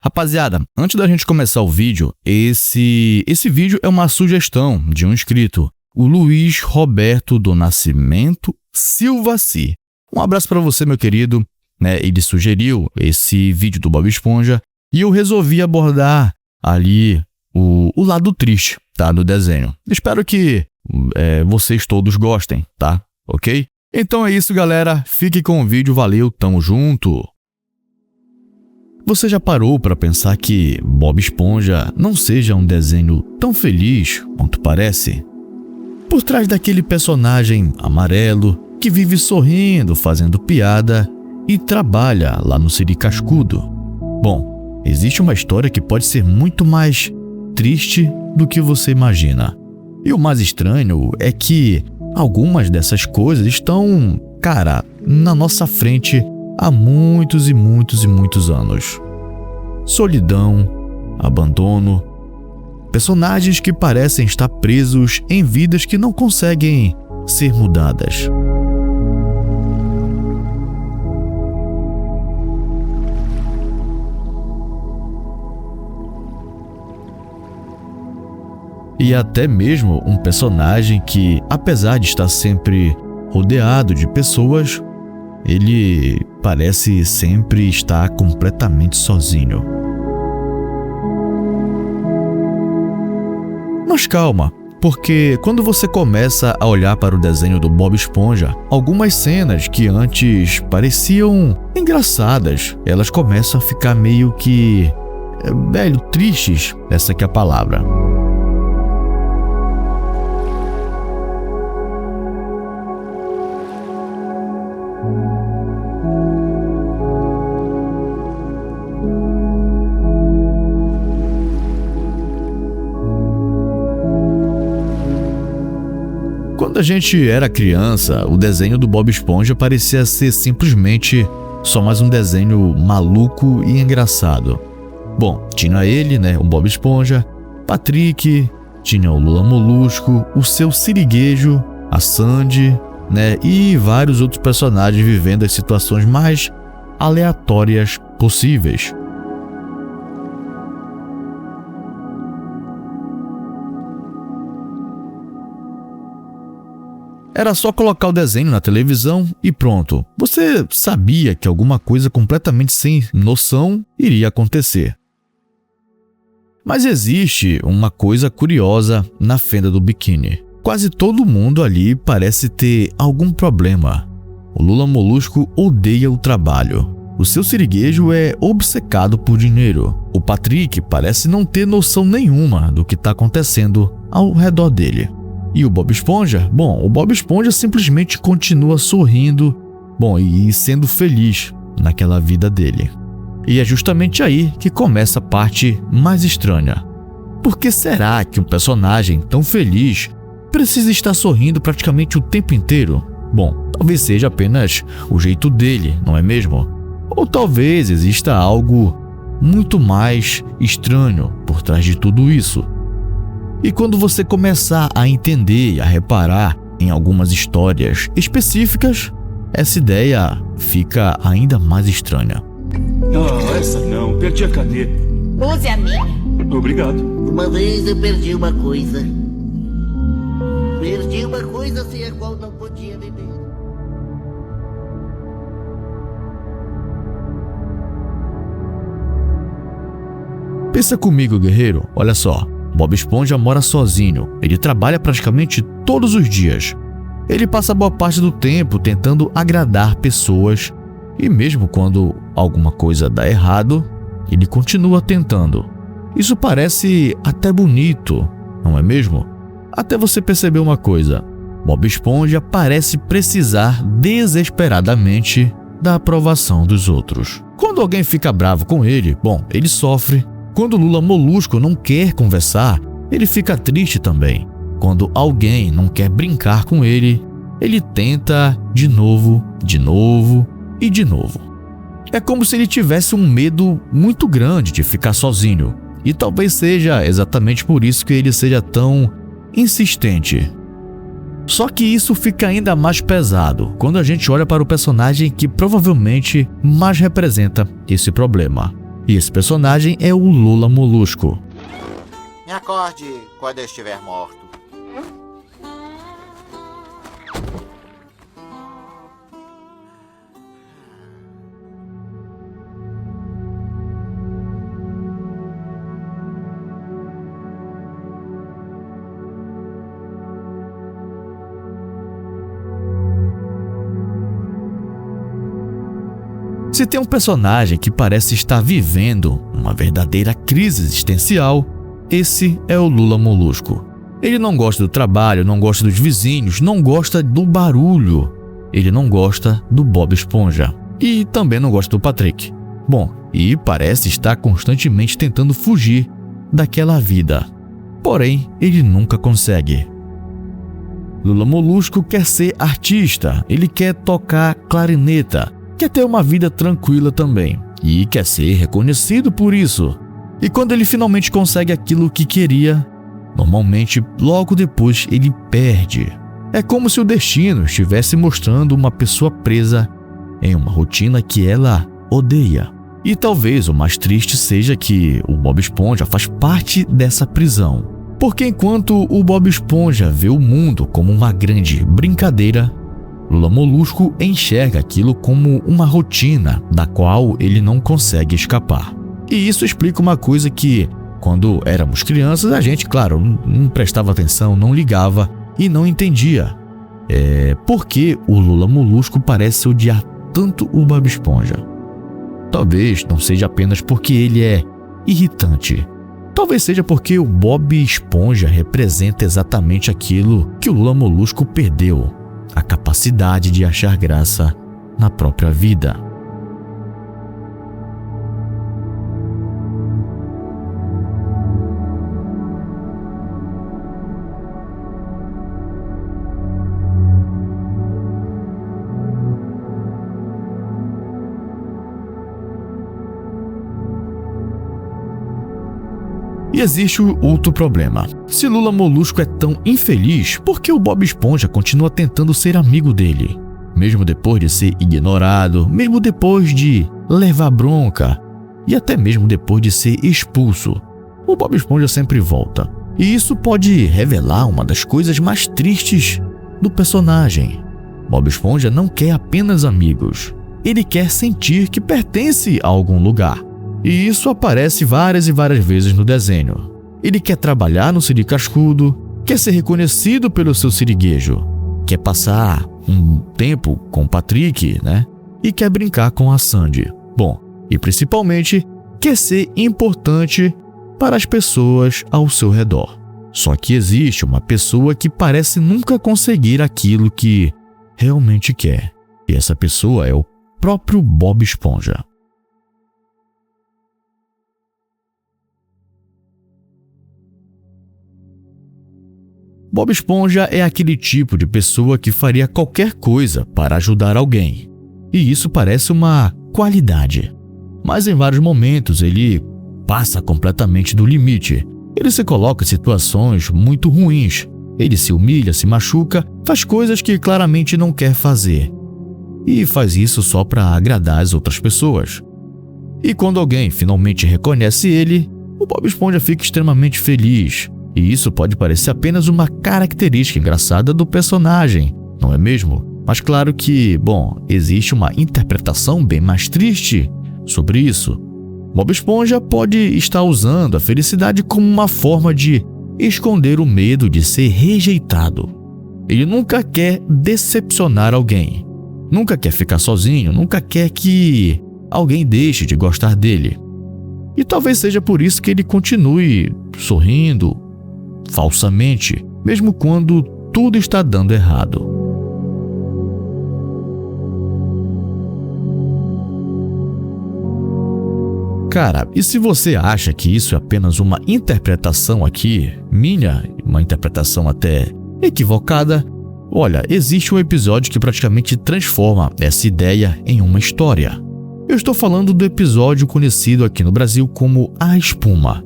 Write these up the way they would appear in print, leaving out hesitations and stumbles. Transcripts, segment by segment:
Rapaziada, antes da gente começar o vídeo, esse vídeo é uma sugestão de um inscrito, o Luiz Roberto do Nascimento Silva Si. Um abraço para você, meu querido. Ele sugeriu esse vídeo do Bob Esponja e eu resolvi abordar ali o lado triste, tá, do desenho. Espero que vocês todos gostem, tá? Ok? Então é isso, galera. Fique com o vídeo. Valeu, tamo junto! Você já parou para pensar que Bob Esponja não seja um desenho tão feliz quanto parece? Por trás daquele personagem amarelo que vive sorrindo, fazendo piada e trabalha lá no Siri Cascudo. Bom, existe uma história que pode ser muito mais triste do que você imagina. E o mais estranho é que algumas dessas coisas estão, na nossa frente há muitos e muitos e muitos anos. Solidão, abandono, personagens que parecem estar presos em vidas que não conseguem ser mudadas. E até mesmo um personagem que, apesar de estar sempre rodeado de pessoas, ele parece sempre estar completamente sozinho. Mas calma, porque quando você começa a olhar para o desenho do Bob Esponja, algumas cenas que antes pareciam engraçadas, elas começam a ficar meio que tristes, essa que é a palavra. Quando a gente era criança, o desenho do Bob Esponja parecia ser simplesmente só mais um desenho maluco e engraçado. Bom, tinha ele, o Bob Esponja, Patrick, tinha o Lula Molusco, o seu Siriguejo, a Sandy, e vários outros personagens vivendo as situações mais aleatórias possíveis. Era só colocar o desenho na televisão e pronto. Você sabia que alguma coisa completamente sem noção iria acontecer. Mas existe uma coisa curiosa na fenda do biquíni. Quase todo mundo ali parece ter algum problema. O Lula Molusco odeia o trabalho. O seu Siriguejo é obcecado por dinheiro. O Patrick parece não ter noção nenhuma do que está acontecendo ao redor dele. E o Bob Esponja? Bom, o Bob Esponja simplesmente continua sorrindo, e sendo feliz naquela vida dele. E é justamente aí que começa a parte mais estranha. Por que será que um personagem tão feliz precisa estar sorrindo praticamente o tempo inteiro? Bom, talvez seja apenas o jeito dele, não é mesmo? Ou talvez exista algo muito mais estranho por trás de tudo isso. E quando você começar a entender e a reparar em algumas histórias específicas, essa ideia fica ainda mais estranha. Não, essa não. Perdi a caneta. Use a minha. Obrigado. Uma vez eu perdi uma coisa. Perdi uma coisa sem a qual não podia viver. Pensa comigo, guerreiro. Olha só. Bob Esponja mora sozinho. Ele trabalha praticamente todos os dias. Ele passa boa parte do tempo tentando agradar pessoas e mesmo quando alguma coisa dá errado, ele continua tentando. Isso parece até bonito, não é mesmo? Até você perceber uma coisa. Bob Esponja parece precisar desesperadamente da aprovação dos outros. Quando alguém fica bravo com ele, ele sofre. Quando Lula Molusco não quer conversar, ele fica triste também. Quando alguém não quer brincar com ele, ele tenta de novo e de novo. É como se ele tivesse um medo muito grande de ficar sozinho. E talvez seja exatamente por isso que ele seja tão insistente. Só que isso fica ainda mais pesado quando a gente olha para o personagem que provavelmente mais representa esse problema. E esse personagem é o Lula Molusco. Me acorde quando eu estiver morto. Se tem um personagem que parece estar vivendo uma verdadeira crise existencial, esse é o Lula Molusco. Ele não gosta do trabalho, não gosta dos vizinhos, não gosta do barulho. Ele não gosta do Bob Esponja. E também não gosta do Patrick. Bom, e parece estar constantemente tentando fugir daquela vida. Porém, ele nunca consegue. Lula Molusco quer ser artista, ele quer tocar clarineta, quer ter uma vida tranquila também e quer ser reconhecido por isso. E quando ele finalmente consegue aquilo que queria, normalmente logo depois ele perde. É como se o destino estivesse mostrando uma pessoa presa em uma rotina que ela odeia. E talvez o mais triste seja que o Bob Esponja faz parte dessa prisão. Porque enquanto o Bob Esponja vê o mundo como uma grande brincadeira, Lula Molusco enxerga aquilo como uma rotina da qual ele não consegue escapar. E isso explica uma coisa que, quando éramos crianças, a gente, claro, não prestava atenção, não ligava e não entendia. Por que o Lula Molusco parece odiar tanto o Bob Esponja? Talvez não seja apenas porque ele é irritante. Talvez seja porque o Bob Esponja representa exatamente aquilo que o Lula Molusco perdeu. A capacidade de achar graça na própria vida. E existe outro problema. Se Lula Molusco é tão infeliz, por que o Bob Esponja continua tentando ser amigo dele? Mesmo depois de ser ignorado, mesmo depois de levar bronca e até mesmo depois de ser expulso, o Bob Esponja sempre volta. E isso pode revelar uma das coisas mais tristes do personagem. Bob Esponja não quer apenas amigos. Ele quer sentir que pertence a algum lugar. E isso aparece várias e várias vezes no desenho. Ele quer trabalhar no Siri Cascudo, quer ser reconhecido pelo seu siriguejo, quer passar um tempo com o Patrick, e quer brincar com a Sandy. Bom, e principalmente quer ser importante para as pessoas ao seu redor. Só que existe uma pessoa que parece nunca conseguir aquilo que realmente quer. E essa pessoa é o próprio Bob Esponja. Bob Esponja é aquele tipo de pessoa que faria qualquer coisa para ajudar alguém. E isso parece uma qualidade. Mas em vários momentos ele passa completamente do limite. Ele se coloca em situações muito ruins. Ele se humilha, se machuca, faz coisas que claramente não quer fazer. E faz isso só para agradar as outras pessoas. E quando alguém finalmente reconhece ele, o Bob Esponja fica extremamente feliz. E isso pode parecer apenas uma característica engraçada do personagem, não é mesmo? Mas claro que, existe uma interpretação bem mais triste sobre isso. Bob Esponja pode estar usando a felicidade como uma forma de esconder o medo de ser rejeitado. Ele nunca quer decepcionar alguém, nunca quer ficar sozinho, nunca quer que alguém deixe de gostar dele. E talvez seja por isso que ele continue sorrindo falsamente, mesmo quando tudo está dando errado. Cara, e se você acha que isso é apenas uma interpretação aqui, uma interpretação até equivocada, olha, existe um episódio que praticamente transforma essa ideia em uma história. Eu estou falando do episódio conhecido aqui no Brasil como A Espuma.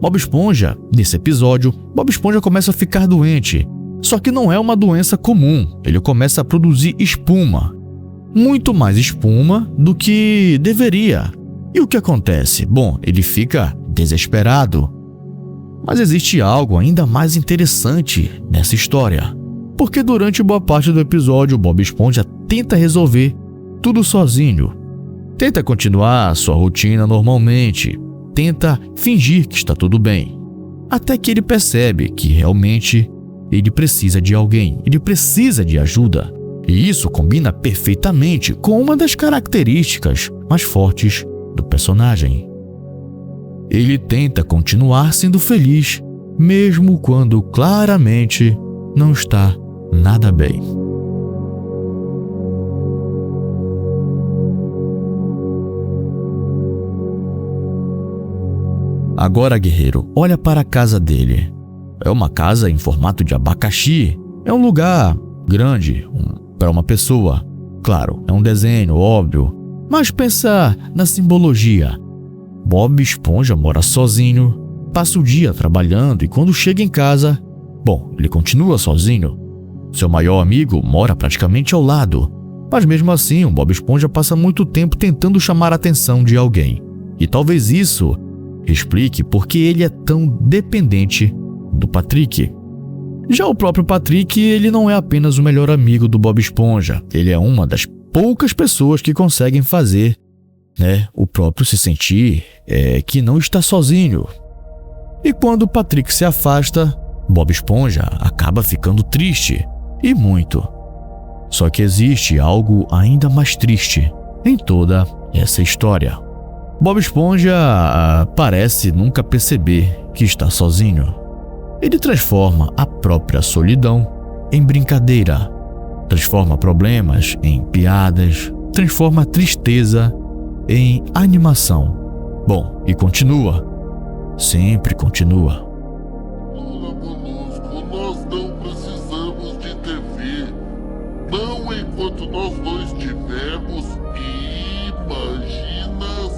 Bob Esponja, nesse episódio, Bob Esponja começa a ficar doente. Só que não é uma doença comum, ele começa a produzir espuma. Muito mais espuma do que deveria. E o que acontece? Bom, ele fica desesperado. Mas existe algo ainda mais interessante nessa história. Porque durante boa parte do episódio, Bob Esponja tenta resolver tudo sozinho. Tenta continuar sua rotina normalmente. Tenta fingir que está tudo bem. Até que ele percebe que realmente ele precisa de alguém. Ele precisa de ajuda. E isso combina perfeitamente com uma das características mais fortes do personagem. Ele tenta continuar sendo feliz, mesmo quando claramente não está nada bem. Agora, guerreiro, olha para a casa dele. É uma casa em formato de abacaxi. É um lugar grande para uma pessoa. Claro, é um desenho, óbvio. Mas pensa na simbologia. Bob Esponja mora sozinho, passa o dia trabalhando e quando chega em casa, bom, ele continua sozinho. Seu maior amigo mora praticamente ao lado, mas mesmo assim o Bob Esponja passa muito tempo tentando chamar a atenção de alguém. E talvez isso explique por que ele é tão dependente do Patrick. Já o próprio Patrick, ele não é apenas o melhor amigo do Bob Esponja, ele é uma das poucas pessoas que conseguem fazer o próprio se sentir que não está sozinho. E quando o Patrick se afasta, Bob Esponja acaba ficando triste, e muito. Só que existe algo ainda mais triste em toda essa história. Bob Esponja parece nunca perceber que está sozinho. Ele transforma a própria solidão em brincadeira, transforma problemas em piadas, transforma a tristeza em animação. Bom, e continua. Sempre continua. Lula Molusco, nós não precisamos de TV. Não enquanto nós dois tivermos imaginação.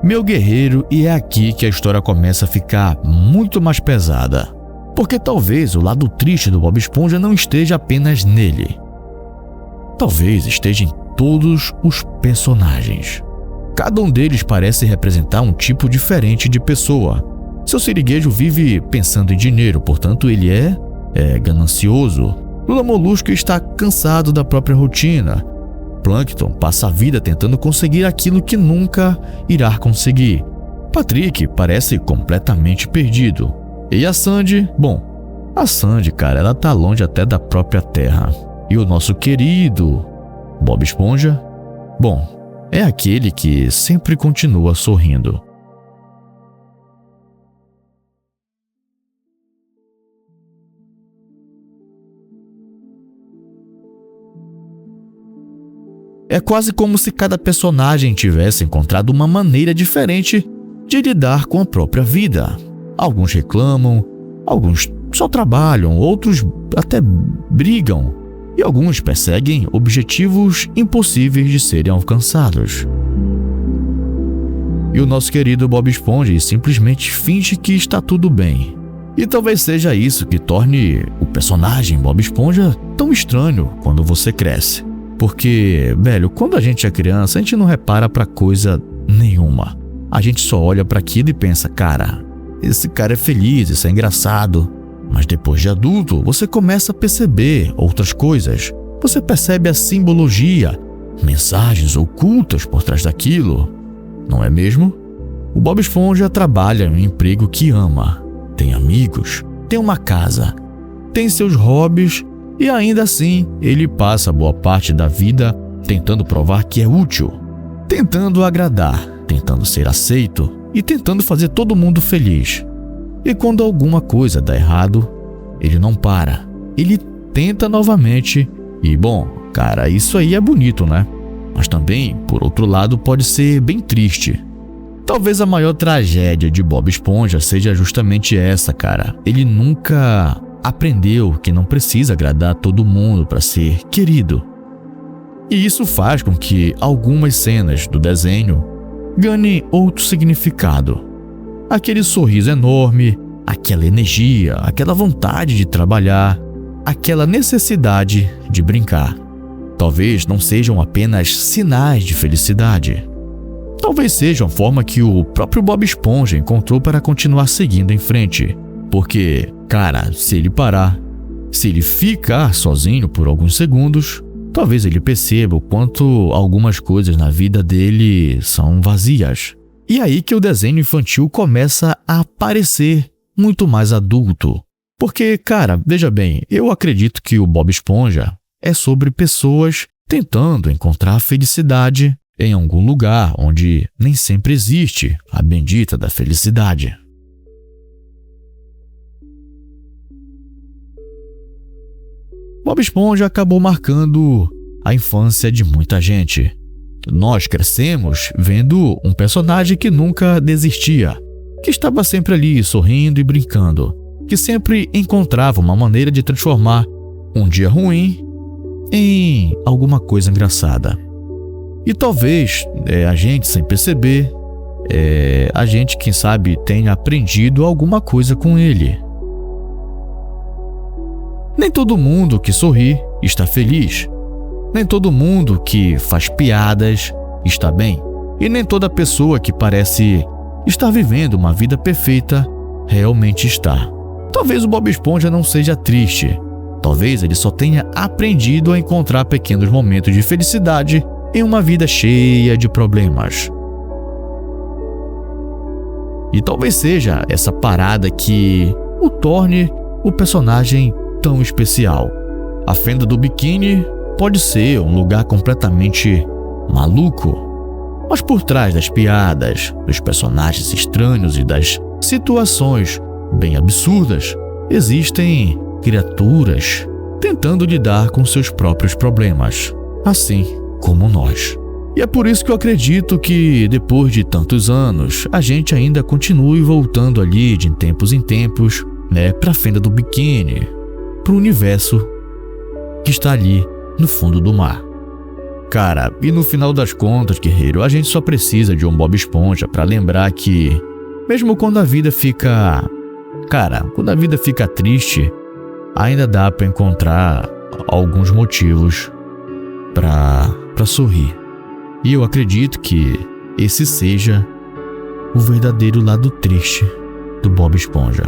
Meu guerreiro, e é aqui que a história começa a ficar muito mais pesada. Porque talvez o lado triste do Bob Esponja não esteja apenas nele. Talvez esteja em todos os personagens. Cada um deles parece representar um tipo diferente de pessoa. Seu siriguejo vive pensando em dinheiro, portanto ele é ganancioso. Lula Molusco está cansado da própria rotina. Plankton passa a vida tentando conseguir aquilo que nunca irá conseguir. Patrick parece completamente perdido. E a Sandy? Bom, a Sandy, cara, ela tá longe até da própria terra. E o nosso querido Bob Esponja? Bom, é aquele que sempre continua sorrindo. É quase como se cada personagem tivesse encontrado uma maneira diferente de lidar com a própria vida. Alguns reclamam, alguns só trabalham, outros até brigam, e alguns perseguem objetivos impossíveis de serem alcançados. E o nosso querido Bob Esponja simplesmente finge que está tudo bem. E talvez seja isso que torne o personagem Bob Esponja tão estranho quando você cresce. Porque, velho, quando a gente é criança, a gente não repara pra coisa nenhuma. A gente só olha pra aquilo e pensa, cara, esse cara é feliz, isso é engraçado. Mas depois de adulto, você começa a perceber outras coisas. Você percebe a simbologia, mensagens ocultas por trás daquilo. Não é mesmo? O Bob Esponja trabalha em um emprego que ama. Tem amigos, tem uma casa, tem seus hobbies e ainda assim ele passa boa parte da vida tentando provar que é útil, tentando agradar, tentando ser aceito e tentando fazer todo mundo feliz. E quando alguma coisa dá errado, ele não para. Ele tenta novamente e, bom, cara, isso aí é bonito, né? Mas também, por outro lado, pode ser bem triste. Talvez a maior tragédia de Bob Esponja seja justamente essa, cara. Ele nunca aprendeu que não precisa agradar todo mundo para ser querido. E isso faz com que algumas cenas do desenho ganhem outro significado. Aquele sorriso enorme, aquela energia, aquela vontade de trabalhar, aquela necessidade de brincar. talvez não sejam apenas sinais de felicidade. Talvez seja uma forma que o próprio Bob Esponja encontrou para continuar seguindo em frente. Porque, cara, se ele parar, se ele ficar sozinho por alguns segundos, talvez ele perceba o quanto algumas coisas na vida dele são vazias. E aí que o desenho infantil começa a parecer muito mais adulto. Porque, cara, veja bem, eu acredito que o Bob Esponja é sobre pessoas tentando encontrar a felicidade em algum lugar onde nem sempre existe a bendita da felicidade. Bob Esponja acabou marcando a infância de muita gente. Nós crescemos vendo um personagem que nunca desistia, que estava sempre ali sorrindo e brincando, que sempre encontrava uma maneira de transformar um dia ruim em alguma coisa engraçada. E talvez a gente, sem perceber, a gente, quem sabe, tenha aprendido alguma coisa com ele. Nem todo mundo que sorri está feliz. Nem todo mundo que faz piadas está bem. E nem toda pessoa que parece estar vivendo uma vida perfeita realmente está. Talvez o Bob Esponja não seja triste. Talvez ele só tenha aprendido a encontrar pequenos momentos de felicidade em uma vida cheia de problemas. E talvez seja essa parada que o torne o personagem tão especial. A Fenda do Biquíni pode ser um lugar completamente maluco, mas por trás das piadas, dos personagens estranhos e das situações bem absurdas, existem criaturas tentando lidar com seus próprios problemas, assim como nós. E é por isso que eu acredito que, depois de tantos anos, a gente ainda continue voltando ali de tempos em tempos, pra Fenda do Biquíni, pro universo que está ali no fundo do mar. Cara, e no final das contas, guerreiro, a gente só precisa de um Bob Esponja para lembrar que, mesmo quando a vida fica... quando a vida fica triste, ainda dá para encontrar alguns motivos para sorrir. E eu acredito que esse seja o verdadeiro lado triste do Bob Esponja.